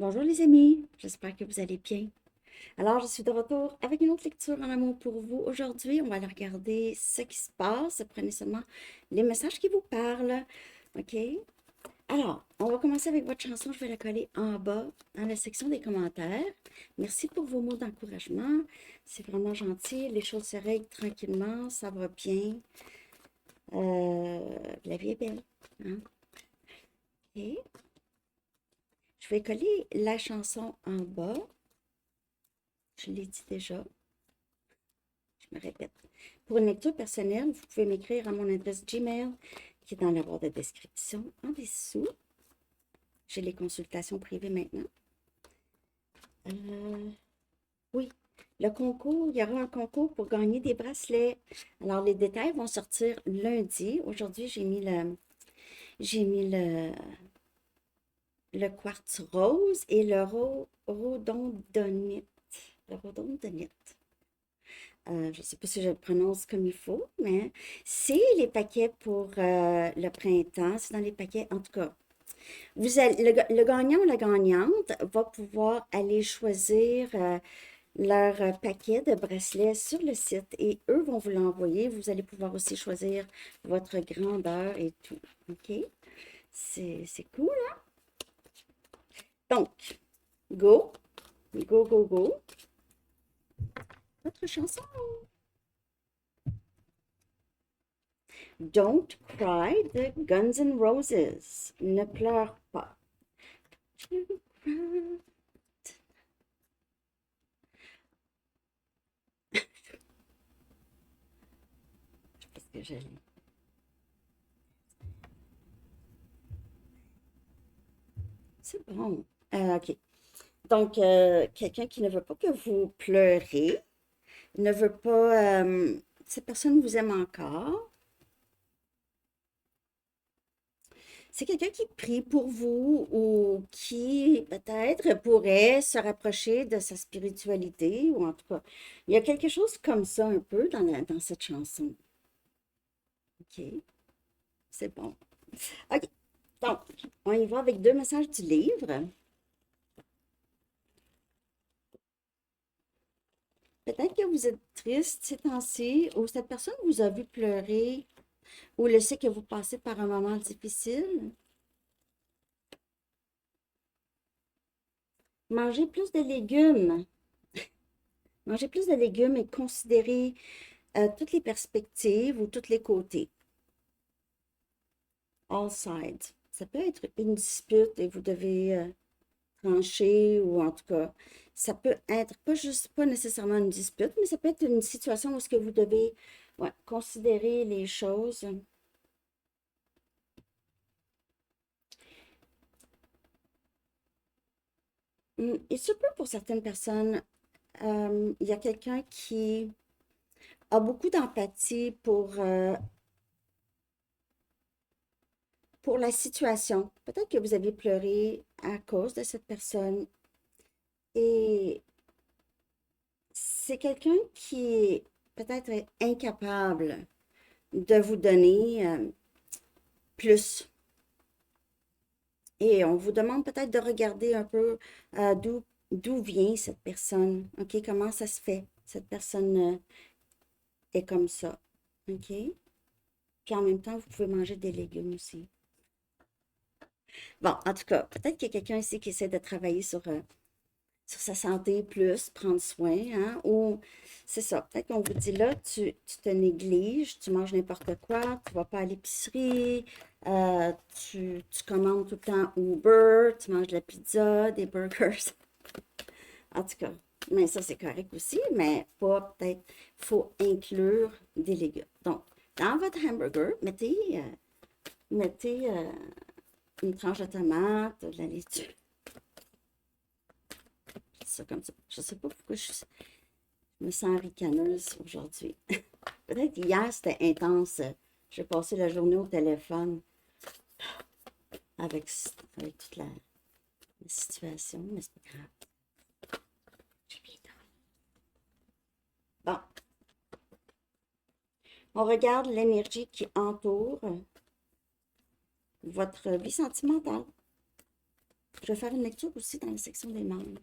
Bonjour les amis, j'espère que vous allez bien. Alors, je suis de retour avec une autre lecture en amour pour vous. Aujourd'hui, on va aller regarder ce qui se passe. Prenez seulement les messages qui vous parlent. OK? Alors, on va commencer avec votre chanson. Je vais la coller en bas dans la section des commentaires. Merci pour vos mots d'encouragement. C'est vraiment gentil. Les choses se règlent tranquillement. Ça va bien. La vie est belle. Hein? OK? Je vais coller la chanson en bas. Je l'ai dit déjà. Je me répète. Pour une lecture personnelle, vous pouvez m'écrire à mon adresse Gmail qui est dans la barre de description en dessous. J'ai les consultations privées maintenant. Oui, le concours, il y aura un concours pour gagner des bracelets. Alors, les détails vont sortir lundi. Aujourd'hui, j'ai mis le quartz rose et le rhododendronite. Le rhododendronite. Je ne sais pas si je le prononce comme il faut, mais c'est les paquets pour le printemps. C'est dans les paquets, en tout cas. Le gagnant ou la gagnante va pouvoir aller choisir leur paquet de bracelets sur le site et eux vont vous l'envoyer. Vous allez pouvoir aussi choisir votre grandeur et tout. OK? C'est cool, hein? Donc, go, go, go, go. Votre chanson. Don't Cry de Guns N' Roses. Ne pleure pas. Parce que je lis. C'est bon. OK. Donc, quelqu'un qui ne veut pas que vous pleurez, ne veut pas... cette personne vous aime encore. C'est quelqu'un qui prie pour vous ou qui peut-être pourrait se rapprocher de sa spiritualité ou en tout cas, il y a quelque chose comme ça un peu dans cette chanson. OK, c'est bon. OK, donc, on y va avec deux messages du livre. Peut-être que vous êtes triste ces temps-ci ou cette personne vous a vu pleurer ou le sait que vous passez par un moment difficile. Mangez plus de légumes. Mangez plus de légumes et considérez toutes les perspectives ou tous les côtés. All sides. Ça peut être une dispute et vous devez trancher ou en tout cas, ça peut être pas nécessairement une dispute, mais ça peut être une situation où est-ce que vous devez ouais, considérer les choses. Il se peut pour certaines personnes, il y a quelqu'un qui a beaucoup d'empathie pour la situation. Peut-être que vous avez pleuré à cause de cette personne et c'est quelqu'un qui est peut-être incapable de vous donner plus. Et on vous demande peut-être de regarder un peu d'où vient cette personne. OK, comment ça se fait? Cette personne est comme ça. OK? Puis en même temps, vous pouvez manger des légumes aussi. Bon, en tout cas, peut-être qu'il y a quelqu'un ici qui essaie de travailler sur sa santé plus, prendre soin, hein? Ou c'est ça, peut-être qu'on vous dit là, tu te négliges, tu manges n'importe quoi, tu vas pas à l'épicerie, tu commandes tout le temps Uber, tu manges de la pizza, des burgers. En tout cas, mais ça c'est correct aussi, mais pas peut-être, il faut inclure des légumes. Donc, dans votre hamburger, mettez une tranche de tomate, de la laitue, ça comme ça. Je sais pas pourquoi je me sens ricaneuse aujourd'hui. Peut-être hier, c'était intense. J'ai passé la journée au téléphone avec, avec toute la situation, mais c'est pas grave. Bon, on regarde l'énergie qui entoure votre vie sentimentale. Je vais faire une lecture aussi dans la section des membres.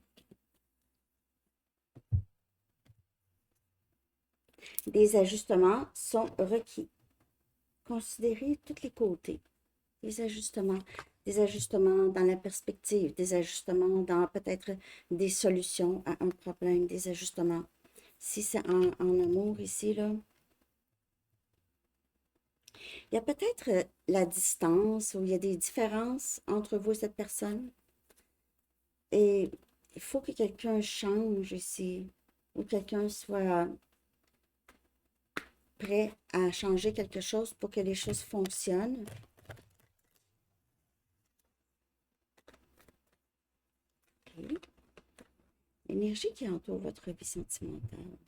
Des ajustements sont requis. Considérez tous les côtés. Des ajustements. Des ajustements dans la perspective, des ajustements dans peut-être des solutions à un problème, des ajustements. Si c'est en amour ici, là, il y a peut-être la distance ou il y a des différences entre vous et cette personne. Et il faut que quelqu'un change ici, ou quelqu'un soit prêt à changer quelque chose pour que les choses fonctionnent. Okay. L'énergie qui entoure votre vie sentimentale.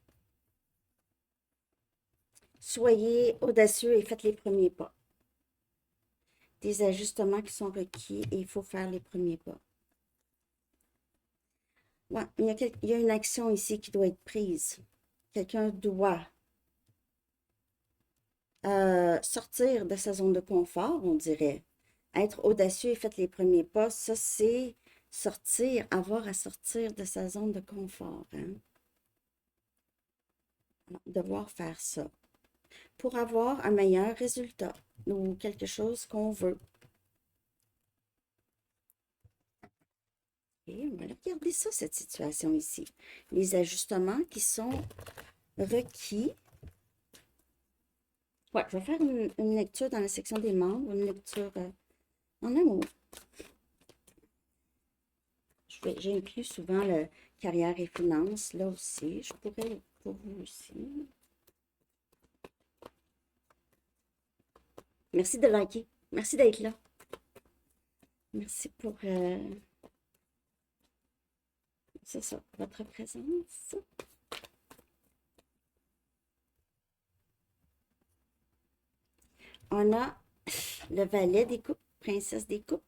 Soyez audacieux et faites les premiers pas. Des ajustements qui sont requis et il faut faire les premiers pas. Ouais, il y a une action ici qui doit être prise. Quelqu'un doit sortir de sa zone de confort, on dirait. Être audacieux et faites les premiers pas, ça c'est sortir, avoir à sortir de sa zone de confort. Hein? Devoir faire ça pour avoir un meilleur résultat ou quelque chose qu'on veut. Et on va regarder ça, cette situation ici. Les ajustements qui sont requis. Ouais, je vais faire une lecture dans la section des membres, une lecture en amour. J'inclus souvent le carrière et finances, là aussi. Je pourrais pour vous aussi. Merci de liker. Merci d'être là. Merci pour c'est ça, votre présence. On a le valet des coupes, princesse des coupes.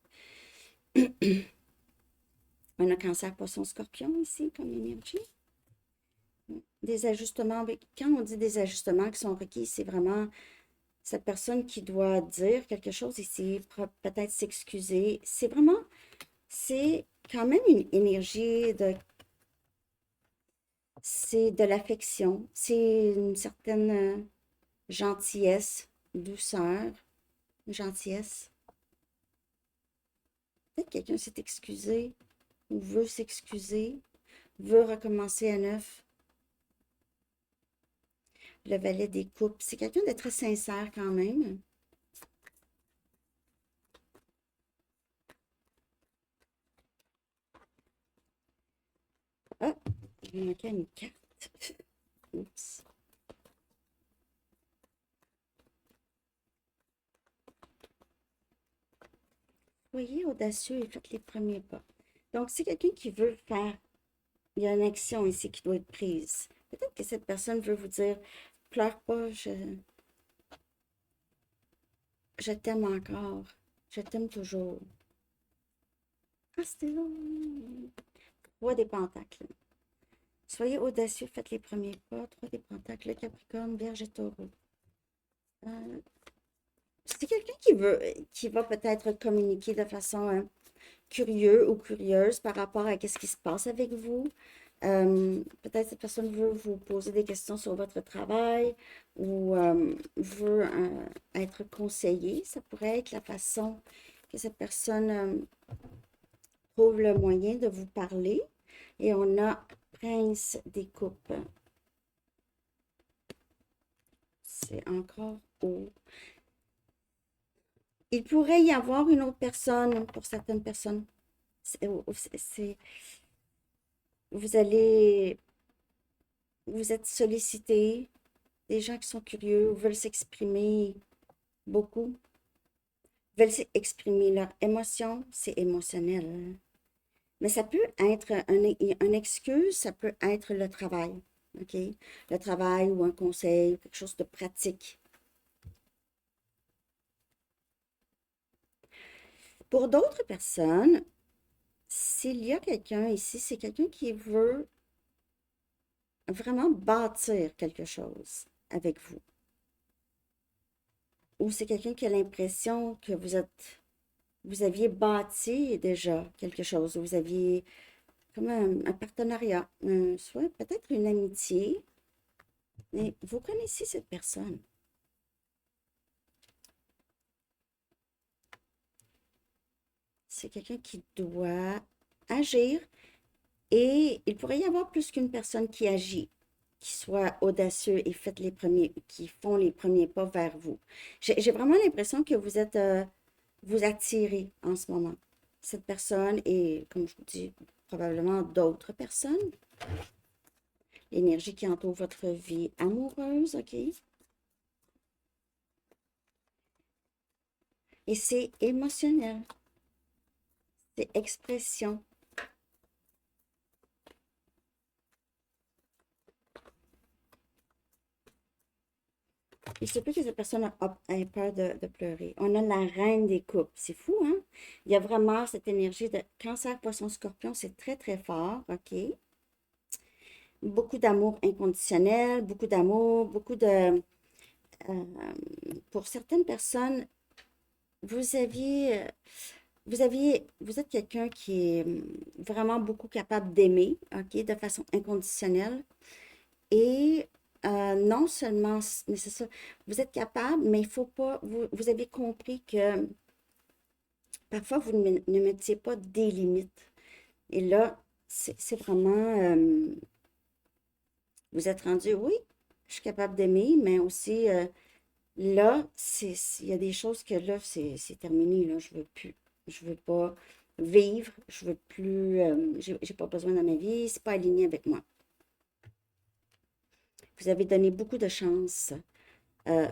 On a cancer, poisson, scorpion ici comme énergie. Des ajustements, quand on dit des ajustements qui sont requis, c'est vraiment cette personne qui doit dire quelque chose ici, peut-être s'excuser. C'est vraiment, c'est quand même une énergie c'est de l'affection, c'est une certaine gentillesse, douceur, gentillesse. Peut-être quelqu'un s'est excusé ou veut s'excuser, veut recommencer à neuf. Le valet des coupes, c'est quelqu'un de très sincère quand même. Ah, il manquait une carte. Oups. Soyez audacieux et faites les premiers pas. Donc, c'est quelqu'un qui veut faire, il y a une action ici qui doit être prise. Peut-être que cette personne veut vous dire, pleure pas, je t'aime encore, je t'aime toujours. Ah, c'était long. Roi des pentacles. Soyez audacieux, faites les premiers pas. Trois des pentacles, le Capricorne, Vierge et Taureau. C'est quelqu'un qui va peut-être communiquer de façon curieux ou curieuse par rapport à ce qui se passe avec vous. Peut-être cette personne veut vous poser des questions sur votre travail ou veut être conseillée. Ça pourrait être la façon que cette personne trouve le moyen de vous parler. Et on a Prince des coupes. C'est encore haut. Il pourrait y avoir une autre personne pour certaines personnes. Vous allez, vous êtes sollicité, des gens qui sont curieux, veulent s'exprimer beaucoup, veulent exprimer leurs émotions, c'est émotionnel. Mais ça peut être une excuse, ça peut être le travail, OK? Le travail ou un conseil, quelque chose de pratique. Pour d'autres personnes, s'il y a quelqu'un ici, c'est quelqu'un qui veut vraiment bâtir quelque chose avec vous. Ou c'est quelqu'un qui a l'impression que vous êtes vous aviez bâti déjà quelque chose, vous aviez comme un partenariat, soit peut-être une amitié, mais vous connaissez cette personne. C'est quelqu'un qui doit agir et il pourrait y avoir plus qu'une personne qui agit, qui soit audacieux et qui font les premiers pas vers vous. J'ai vraiment l'impression que vous êtes, vous attirez en ce moment. Cette personne et, comme je vous dis, probablement d'autres personnes. L'énergie qui entoure votre vie amoureuse, OK? Et c'est émotionnel, c'est expression. Il se peut que cette personne ait peur de pleurer. On a la reine des coupes. C'est fou, hein? Il y a vraiment cette énergie de cancer, poisson, scorpion. C'est très, très fort, OK? Beaucoup d'amour inconditionnel, beaucoup d'amour, beaucoup de... euh, pour certaines personnes, vous aviez, vous êtes quelqu'un qui est vraiment beaucoup capable d'aimer, OK, de façon inconditionnelle. Et non seulement, mais c'est ça, vous êtes capable, mais il faut pas, vous avez compris que parfois vous ne mettiez pas des limites. Et là, c'est vraiment, vous êtes rendu, oui, je suis capable d'aimer, mais aussi, là, il y a des choses que là, c'est terminé, là, je veux plus. Je veux pas vivre, je veux plus, j'ai pas besoin dans ma vie, c'est pas aligné avec moi. Vous avez donné beaucoup de chance,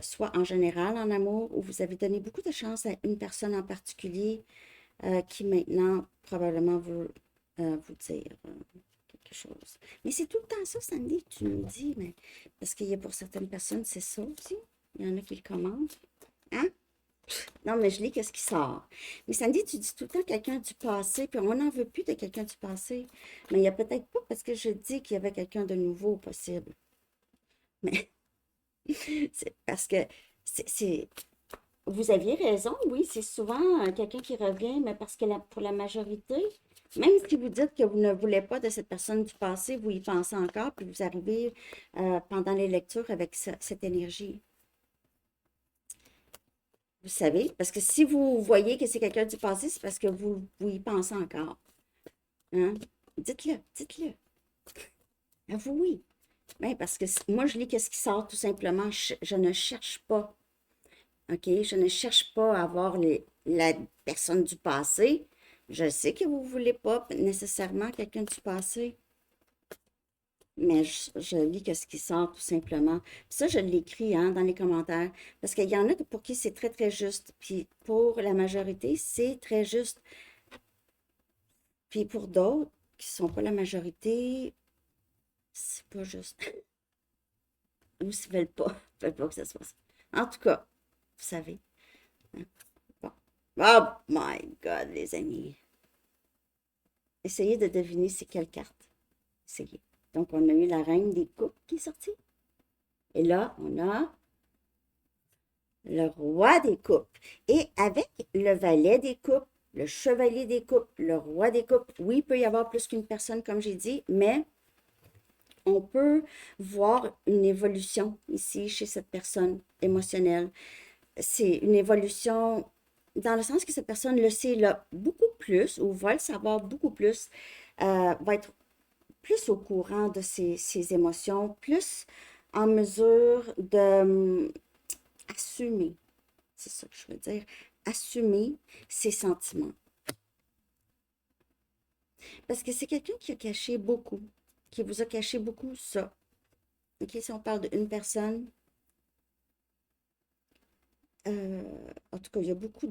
soit en général en amour, ou vous avez donné beaucoup de chance à une personne en particulier qui maintenant probablement veut vous dire quelque chose. Mais c'est tout le temps ça, Sandy, tu nous dis, mais parce qu'il y a pour certaines personnes, c'est ça aussi. Il y en a qui le commandent. Hein? Non, mais je lis qu'est-ce qui sort. Mais Sandy, tu dis tout le temps quelqu'un du passé, puis on n'en veut plus de quelqu'un du passé. Mais il n'y a peut-être pas parce que je dis qu'il y avait quelqu'un de nouveau possible. Mais c'est parce que c'est, vous aviez raison, oui, c'est souvent quelqu'un qui revient, mais parce que pour la majorité, même si vous dites que vous ne voulez pas de cette personne du passé, vous y pensez encore, puis vous arrivez pendant les lectures avec cette énergie. Vous savez, parce que si vous voyez que c'est quelqu'un du passé, c'est parce que vous y pensez encore. Hein? Dites-le, dites-le. Avouez. Ben, parce que moi, je lis qu'est-ce qui sort tout simplement. Je ne cherche pas. OK? Je ne cherche pas à avoir la personne du passé. Je sais que vous ne voulez pas nécessairement quelqu'un du passé, mais je lis ce qui sort tout simplement. Puis ça, je l'écris hein, dans les commentaires, parce qu'il y en a pour qui c'est très, très juste. Puis pour la majorité, c'est très juste. Puis pour d'autres qui ne sont pas la majorité, c'est pas juste. Ou ils ne veulent pas que ça se passe. En tout cas, vous savez. Hein. Bon. Oh my God, les amis. Essayez de deviner c'est quelle carte. Essayez. Donc, on a eu la reine des coupes qui est sortie. Et là, on a le roi des coupes. Et avec le valet des coupes, le chevalier des coupes, le roi des coupes, oui, il peut y avoir plus qu'une personne, comme j'ai dit, mais on peut voir une évolution ici chez cette personne émotionnelle. C'est une évolution dans le sens que cette personne le sait là, beaucoup plus ou va le savoir beaucoup plus, va être plus au courant de ses émotions, plus en mesure de assumer, c'est ça que je veux dire, assumer ses sentiments. Parce que c'est quelqu'un qui a caché beaucoup, qui vous a caché beaucoup ça. OK, si on parle d'une personne, euh, en tout cas, il y a beaucoup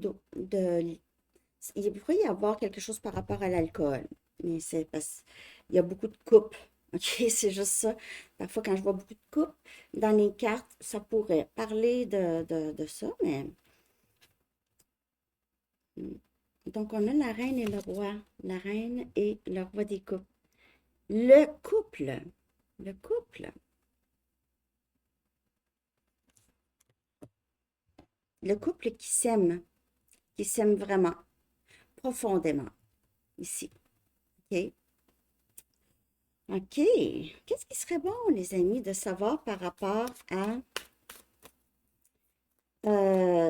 il pourrait y avoir quelque chose par rapport à l'alcool, mais c'est parce qu'il y a beaucoup de coupes. OK, c'est juste ça. Parfois, quand je vois beaucoup de coupes dans les cartes, ça pourrait parler de ça, mais. hmm. Donc, on a la reine et le roi. La reine et le roi des coupes. Le couple. Le couple. Le couple qui s'aime vraiment. profondément ici. OK? OK. Qu'est-ce qui serait bon, les amis, de savoir par rapport à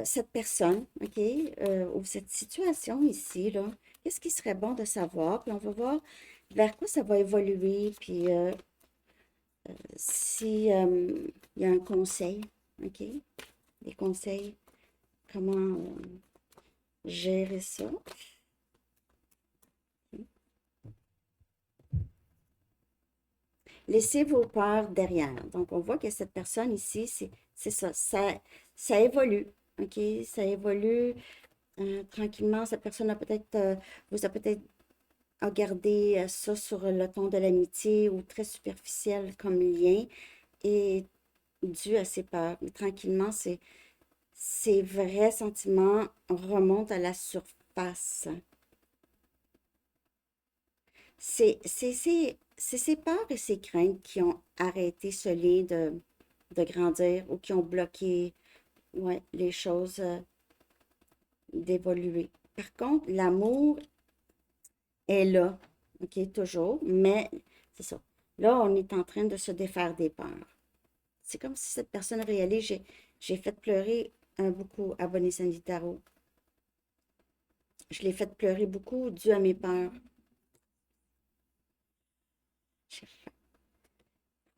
cette personne, OK, ou cette situation ici, là? Qu'est-ce qui serait bon de savoir? Puis on va voir vers quoi ça va évoluer, puis si il y a un conseil, OK? Des conseils, comment gérer ça. Laissez vos peurs derrière. Donc, on voit que cette personne ici, c'est ça, ça évolue, OK? Ça évolue tranquillement. Cette personne a peut-être, vous a peut-être regardé ça sur le ton de l'amitié ou très superficiel comme lien et dû à ses peurs. Mais tranquillement, ces vrais sentiments remontent à la surface. C'est ces peurs et ces craintes qui ont arrêté ce lien de grandir ou qui ont bloqué, ouais, les choses d'évoluer. Par contre, l'amour est là, OK, toujours, mais c'est ça. Là, on est en train de se défaire des peurs. C'est comme si cette personne réalise, j'ai fait pleurer beaucoup Abonné Sanitaro. Je l'ai fait pleurer beaucoup dû à mes peurs.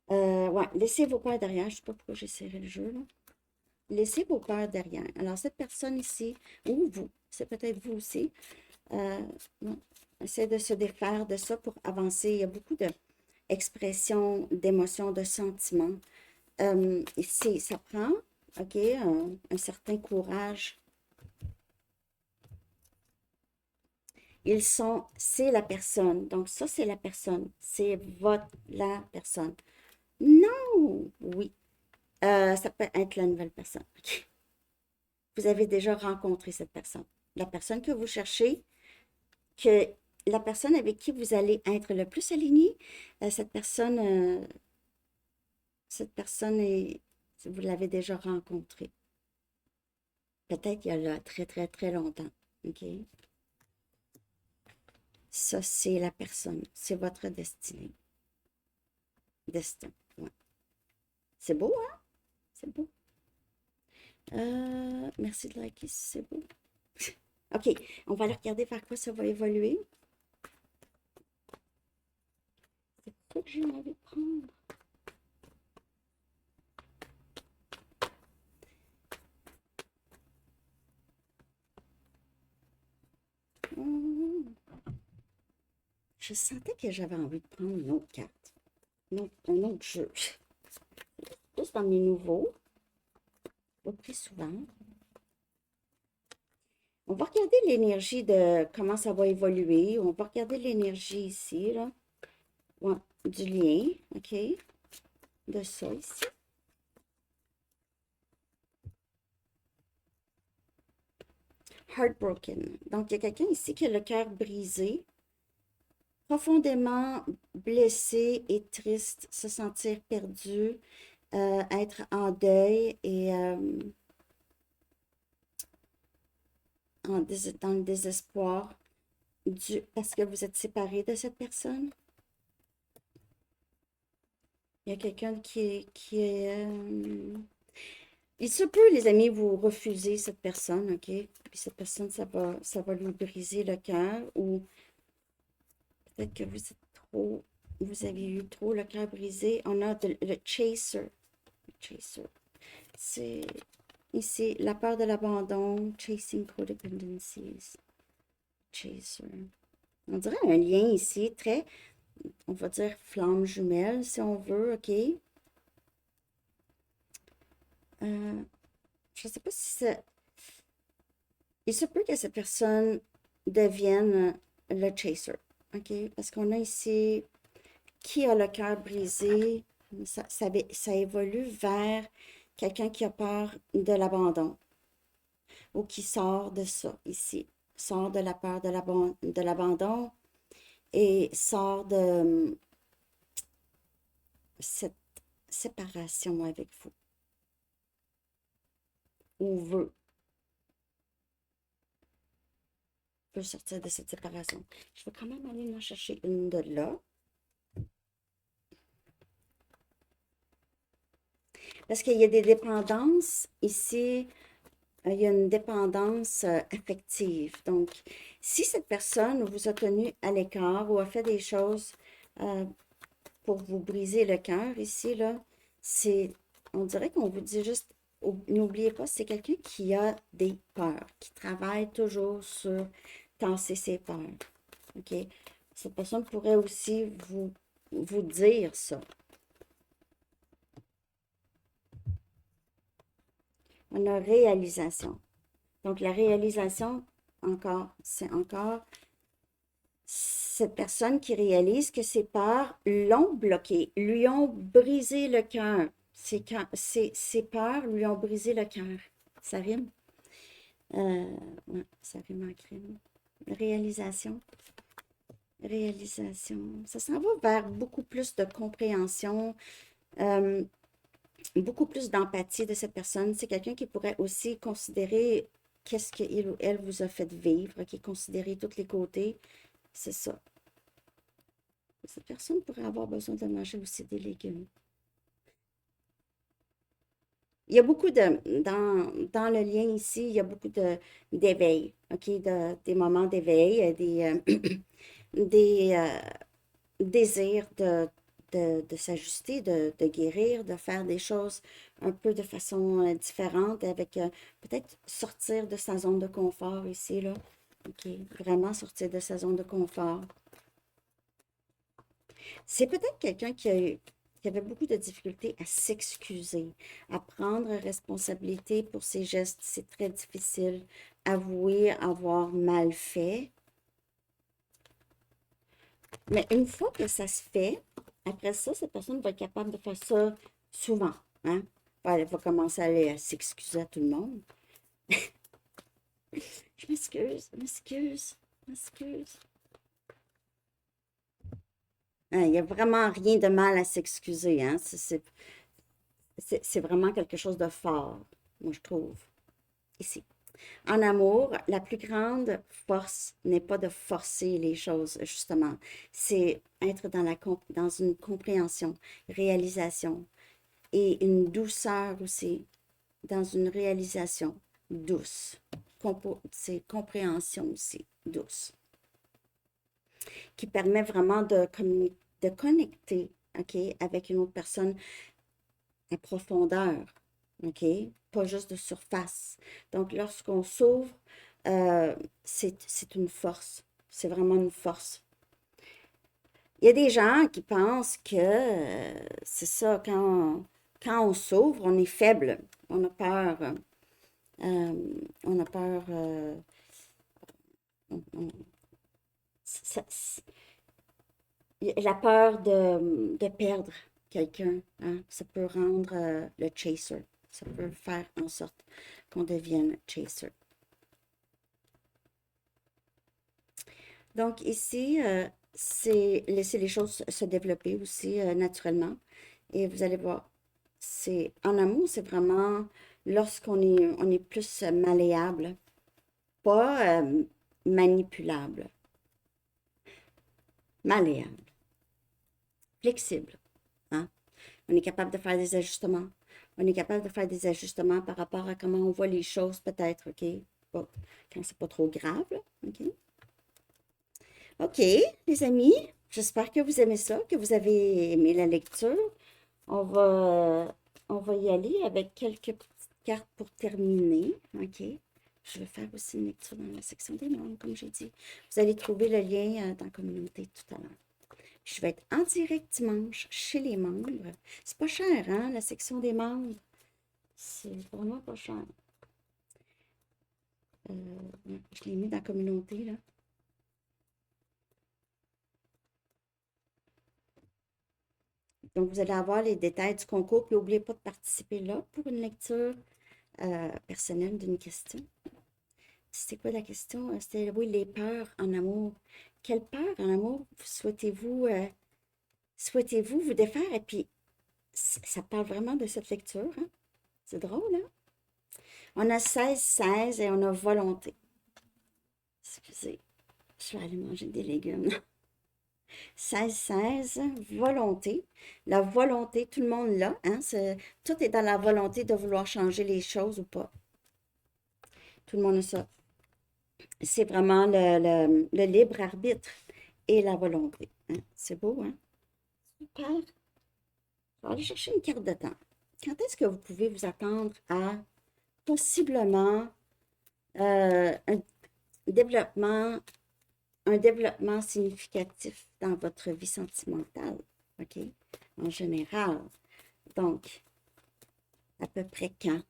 Ouais, laissez vos peurs derrière. Je ne sais pas pourquoi j'ai serré le jeu, là. Laissez vos peurs derrière. Alors, cette personne ici, ou vous, c'est peut-être vous aussi, bon, essaie de se défaire de ça pour avancer. Il y a beaucoup d'expressions, d'émotions, de sentiments. Ça prend, OK, un certain courage. C'est la personne. Donc, ça, c'est la personne. C'est la personne. Non, oui. Ça peut être la nouvelle personne. OK. Vous avez déjà rencontré cette personne. La personne que vous cherchez, que la personne avec qui vous allez être le plus aligné, cette personne est, vous l'avez déjà rencontrée. Peut-être il y a là très, très, très longtemps. OK? Ça, c'est la personne. C'est votre destinée. Destin. Ouais. C'est beau, hein? C'est beau. Merci de liker si c'est beau. OK, on va aller regarder vers quoi ça va évoluer. C'est ça que j'ai envie de prendre. Je sentais que j'avais envie de prendre une autre carte. Un autre jeu. Plus dans mes nouveaux. Pas plus souvent. On va regarder l'énergie de comment ça va évoluer. On va regarder l'énergie ici, là. Ouais, du lien, OK? De ça ici. Heartbroken. Donc, il y a quelqu'un ici qui a le cœur brisé, profondément blessé et triste, se sentir perdu, être en deuil et dans le désespoir parce que vous êtes séparé de cette personne. Il y a quelqu'un qui est il se peut, les amis, vous refusez cette personne, OK? Puis cette personne, ça va lui briser le cœur ou peut-être que vous avez eu trop le cœur brisé. On a le chaser. Le chaser. C'est ici la peur de l'abandon, chasing codependencies. Chaser. On dirait un lien ici, très, on va dire flamme jumelle, si on veut, OK? Je ne sais pas si ça. Il se peut que cette personne devienne le chaser, OK? Parce qu'on a ici qui a le cœur brisé, ça évolue vers quelqu'un qui a peur de l'abandon ou qui sort de ça ici, sort de la peur de l'abandon et sort de cette séparation avec vous ou veut. peut sortir de cette séparation. Je vais quand même aller en chercher une de là. Parce qu'il y a des dépendances ici. Il y a une dépendance affective. Donc, si cette personne vous a tenu à l'écart ou a fait des choses euh, pour vous briser le cœur ici, là, on dirait qu'on vous dit juste, n'oubliez pas, c'est quelqu'un qui a des peurs, qui travaille toujours sur tasser ses peurs. OK? Cette personne pourrait aussi vous dire ça. On a réalisation. Donc, la réalisation, c'est encore cette personne qui réalise que ses peurs l'ont bloqué, lui ont brisé le cœur. Ses peurs lui ont brisé le cœur. Ça rime? Ouais, ça rime en crime. Réalisation. Réalisation. Ça s'en va vers beaucoup plus de compréhension, beaucoup plus d'empathie de cette personne. C'est quelqu'un qui pourrait aussi considérer qu'est-ce qu'il ou elle vous a fait vivre, qui considérer tous les côtés. C'est ça. Cette personne pourrait avoir besoin de manger aussi des légumes. Il y a beaucoup dans le lien ici, il y a beaucoup d'éveil, OK? Des moments d'éveil, des désirs de s'ajuster, de guérir, de faire des choses un peu de façon différente, avec peut-être sortir de sa zone de confort ici, là. OK? Vraiment sortir de sa zone de confort. C'est peut-être quelqu'un qui avait beaucoup de difficultés à s'excuser, à prendre responsabilité pour ses gestes. C'est très difficile. Avouer avoir mal fait. Mais une fois que ça se fait, après ça, cette personne va être capable de faire ça souvent. Hein? Elle va commencer à aller à s'excuser à tout le monde. Je m'excuse, je m'excuse, je m'excuse. Hein, il n'y a vraiment rien de mal à s'excuser. Hein? C'est vraiment quelque chose de fort, moi je trouve, ici. En amour, la plus grande force n'est pas de forcer les choses, justement. C'est être dans une compréhension, réalisation et une douceur aussi, dans une réalisation douce. C'est compréhension aussi, douce, qui permet vraiment de connecter, OK, avec une autre personne en profondeur, OK? Pas juste de surface. Donc, lorsqu'on s'ouvre, c'est une force. C'est vraiment une force. Il y a des gens qui pensent que c'est ça, quand on s'ouvre, on est faible. On a peur. On a peur. Ça- la peur de perdre quelqu'un, hein, ça peut rendre le chaser. Ça peut faire en sorte qu'on devienne chaser. Donc ici, c'est laisser les choses se développer aussi naturellement. Et vous allez voir, en amour, c'est vraiment on est plus malléable, pas manipulable, malléable, flexible. Hein? On est capable de faire des ajustements. On est capable de faire des ajustements par rapport à comment on voit les choses, peut-être, OK? Bon, quand c'est pas trop grave, là, OK? OK, les amis, j'espère que vous aimez ça, que vous avez aimé la lecture. On va y aller avec quelques petites cartes pour terminer, OK? Je vais faire aussi une lecture dans la section des membres, comme j'ai dit. Vous allez trouver le lien dans la communauté tout à l'heure. Je vais être en direct dimanche chez les membres. C'est pas cher, hein, la section des membres. C'est vraiment pas cher. Je l'ai mis dans la communauté, là. Donc, vous allez avoir les détails du concours. Puis, n'oubliez pas de participer là pour une lecture personnelle d'une question. C'était quoi la question? C'était, oui, les peurs en amour. Quelle peur en amour souhaitez-vous vous défaire? Et puis, ça parle vraiment de cette lecture, hein? C'est drôle, hein? On a 16 16 et on a volonté. excusez, je vais aller manger des légumes. 16-16, volonté. La volonté, tout le monde l'a, hein? Tout est dans la volonté de vouloir changer les choses ou pas. Tout le monde a ça. C'est vraiment le libre arbitre et la volonté, hein? C'est beau, hein? Super. Je vais aller chercher une carte de temps. Quand est-ce que vous pouvez vous attendre à possiblement un développement, un développement significatif dans votre vie sentimentale, OK? En général. Donc, à peu près quand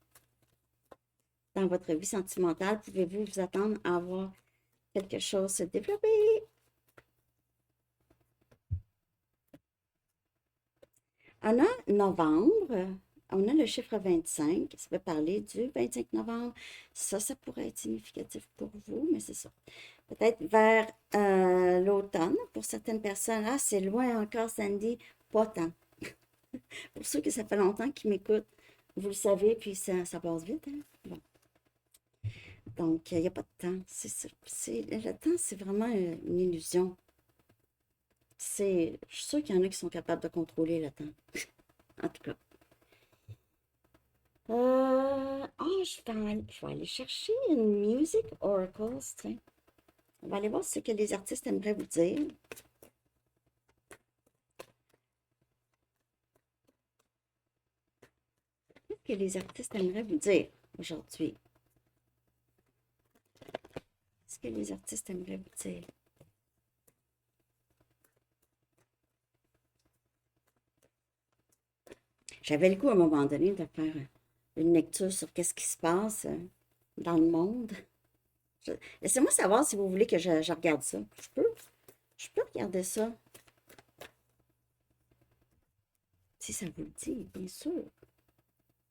dans votre vie sentimentale pouvez-vous vous attendre à avoir quelque chose se développer? On a novembre, on a le chiffre 25, ça peut parler du 25 novembre. Ça pourrait être significatif pour vous, mais c'est ça. Peut-être vers l'automne, pour certaines personnes. Ah, c'est loin encore, Sandy, pas tant. Pour ceux que ça fait longtemps qu'ils m'écoutent, vous le savez, puis ça passe vite, hein? Bon. Donc, il n'y a pas de temps. Le temps, c'est vraiment une illusion. Je suis sûre qu'il y en a qui sont capables de contrôler le temps. En tout cas. Je vais aller chercher une Music Oracle, tiens. On va aller voir ce que les artistes aimeraient vous dire. Qu'est-ce que les artistes aimeraient vous dire aujourd'hui? Qu'est-ce que les artistes aimeraient vous dire? J'avais le goût à un moment donné de faire une lecture sur qu'est-ce qui se passe dans le monde. Laissez-moi savoir si vous voulez que je regarde ça. Je peux regarder ça. Si ça vous le dit, bien sûr.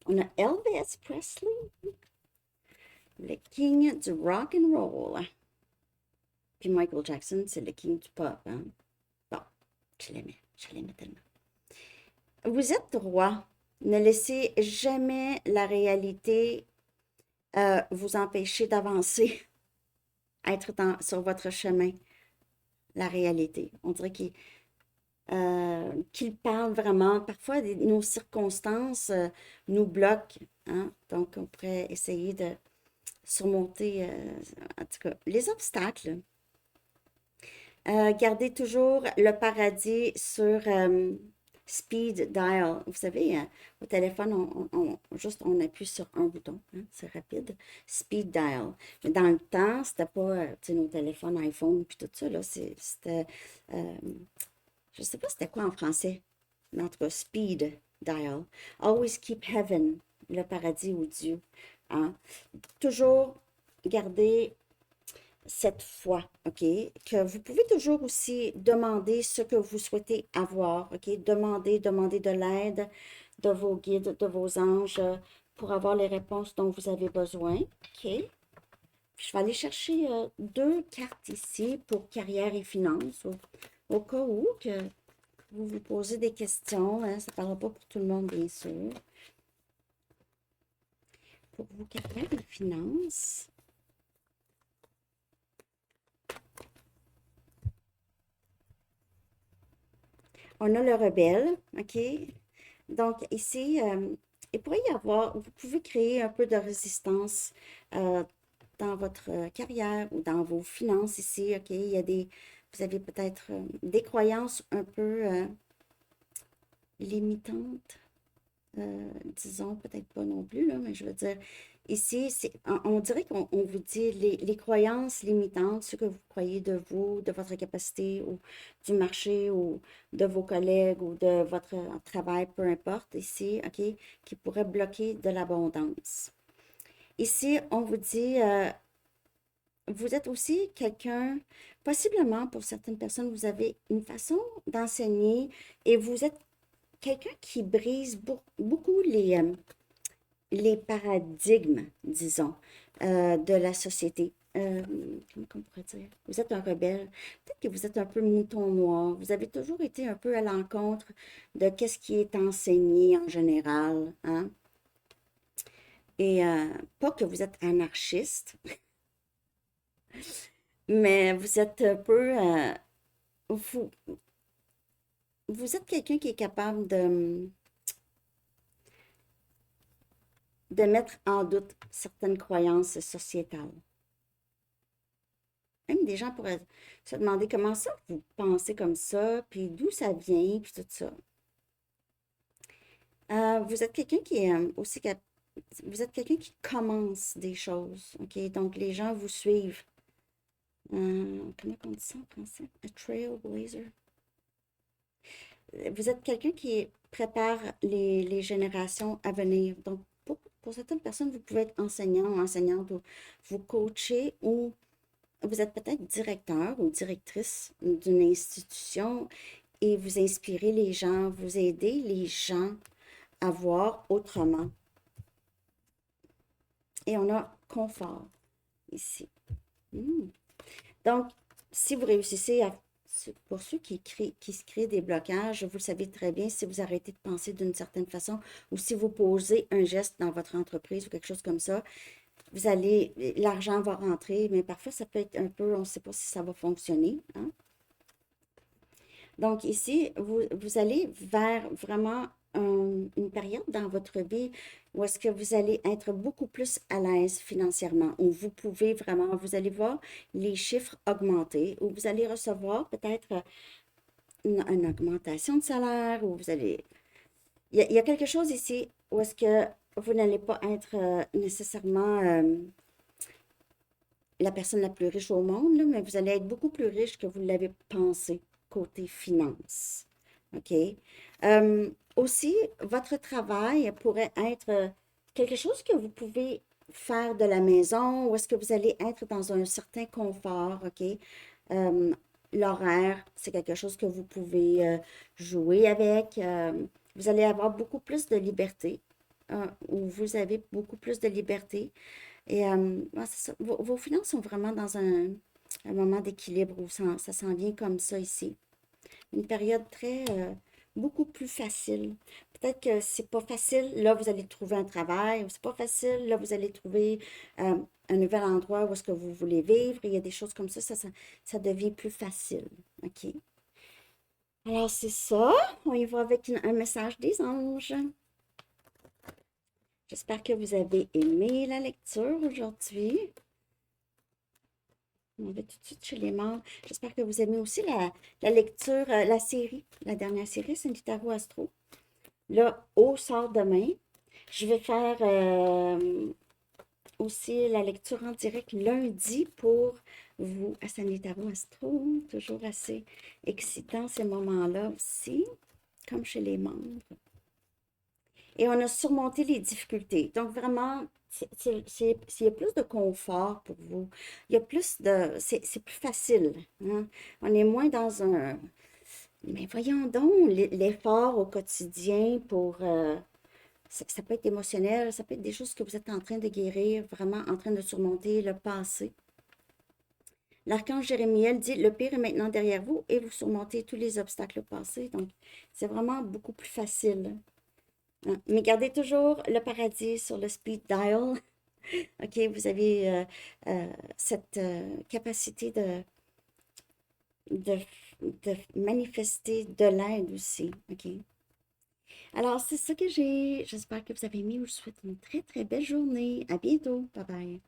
On a Elvis Presley, le king du rock and roll. Puis Michael Jackson, c'est le king du pop. Hein? Bon, je l'aimais tellement. Vous êtes roi. Ne laissez jamais la réalité vous empêcher d'avancer, être sur votre chemin. La réalité. On dirait qu'il parle vraiment. Parfois, nos circonstances nous bloquent. Hein? Donc, on pourrait essayer de surmonter, en tout cas, les obstacles. Gardez toujours le paradis sur speed dial. Vous savez, au téléphone, on appuie sur un bouton. Hein, c'est rapide. Speed dial. Mais dans le temps, c'était pas nos téléphones iPhone puis tout ça. Là, c'était, je sais pas c'était quoi en français. Mais en tout cas, speed dial. Always keep heaven, le paradis ou Dieu. Hein. Toujours garder cette foi, OK? Que vous pouvez toujours aussi demander ce que vous souhaitez avoir, OK? Demander de l'aide de vos guides, de vos anges pour avoir les réponses dont vous avez besoin, OK? Puis je vais aller chercher deux cartes ici pour carrière et finances, au cas où que vous vous posez des questions. Hein? Ça ne parlera pas pour tout le monde, bien sûr. Pour vos carrières et finances. On a le rebelle, OK? Donc, ici, il pourrait y avoir, vous pouvez créer un peu de résistance dans votre carrière ou dans vos finances ici, OK? Vous avez peut-être des croyances un peu limitantes, disons, peut-être pas non plus, là, mais je veux dire, ici, on dirait qu'on vous dit les croyances limitantes, ce que vous croyez de vous, de votre capacité ou du marché ou de vos collègues ou de votre travail, peu importe, ici, OK, qui pourrait bloquer de l'abondance. Ici, on vous dit, vous êtes aussi quelqu'un, possiblement pour certaines personnes, vous avez une façon d'enseigner et vous êtes quelqu'un qui brise beaucoup les paradigmes, disons, de la société. Comment on pourrait dire? Vous êtes un rebelle. Peut-être que vous êtes un peu mouton noir. Vous avez toujours été un peu à l'encontre de qu'est-ce qui est enseigné en général. Hein? Et pas que vous êtes anarchiste, mais vous êtes un peu, vous, vous êtes quelqu'un qui est capable de mettre en doute certaines croyances sociétales. Même des gens pourraient se demander comment ça vous pensez comme ça, puis d'où ça vient, puis tout ça. Vous êtes quelqu'un qui est aussi vous êtes quelqu'un qui commence des choses, OK? Donc les gens vous suivent. Comment on dit ça en français? A trailblazer. Vous êtes quelqu'un qui prépare les générations à venir. Donc pour certaines personnes, vous pouvez être enseignant ou enseignante ou vous coachez ou vous êtes peut-être directeur ou directrice d'une institution et vous inspirez les gens, vous aidez les gens à voir autrement. Et on a confort ici. Hmm. Donc, si vous réussissez à, pour ceux qui se créent des blocages, vous le savez très bien, si vous arrêtez de penser d'une certaine façon ou si vous posez un geste dans votre entreprise ou quelque chose comme ça, vous allez, l'argent va rentrer, mais parfois ça peut être un peu, on ne sait pas si ça va fonctionner, hein. Donc ici, vous allez vers vraiment une période dans votre vie où est-ce que vous allez être beaucoup plus à l'aise financièrement, où vous pouvez vraiment, vous allez voir les chiffres augmenter, où vous allez recevoir peut-être une augmentation de salaire, où vous allez... il y a quelque chose ici où est-ce que vous n'allez pas être nécessairement la personne la plus riche au monde, là, mais vous allez être beaucoup plus riche que vous l'avez pensé côté finance. OK? Aussi, votre travail pourrait être quelque chose que vous pouvez faire de la maison ou est-ce que vous allez être dans un certain confort, OK? Euh, L'horaire, c'est quelque chose que vous pouvez jouer avec. Vous allez avoir beaucoup plus de liberté, ou vous avez beaucoup plus de liberté. Et ouais, c'est ça. Vos finances sont vraiment dans un moment d'équilibre où ça s'en vient comme ça ici. Une période très, beaucoup plus facile. Peut-être que c'est pas facile, là, vous allez trouver un travail, ou c'est pas facile, là, vous allez trouver euh, un nouvel endroit où est-ce que vous voulez vivre. Il y a des choses comme ça devient plus facile. OK? Alors, c'est ça. On y va avec un message des anges. J'espère que vous avez aimé la lecture aujourd'hui. On va tout de suite chez les membres. J'espère que vous aimez aussi la lecture, la série, la dernière série, c'est du Tarot Astro. Là, au sort demain. Je vais faire aussi la lecture en direct lundi pour vous à Sanitaro Astro. Toujours assez excitant ces moments-là aussi, comme chez les membres. Et on a surmonté les difficultés. Donc, vraiment, il y a plus de confort pour vous. Il y a plus de... C'est plus facile, hein. On est moins dans un... Mais voyons donc, l'effort au quotidien pour... ça peut être émotionnel, ça peut être des choses que vous êtes en train de guérir, vraiment en train de surmonter le passé. L'archange Jérémiel dit, le pire est maintenant derrière vous et vous surmontez tous les obstacles passés. Donc, c'est vraiment beaucoup plus facile. Hein. Mais gardez toujours le paradis sur le speed dial. OK, vous avez cette capacité de, de manifester de l'aide aussi. OK. Alors, c'est ça que j'ai. J'espère que vous avez aimé. Je vous souhaite une très, très belle journée. À bientôt. Bye bye.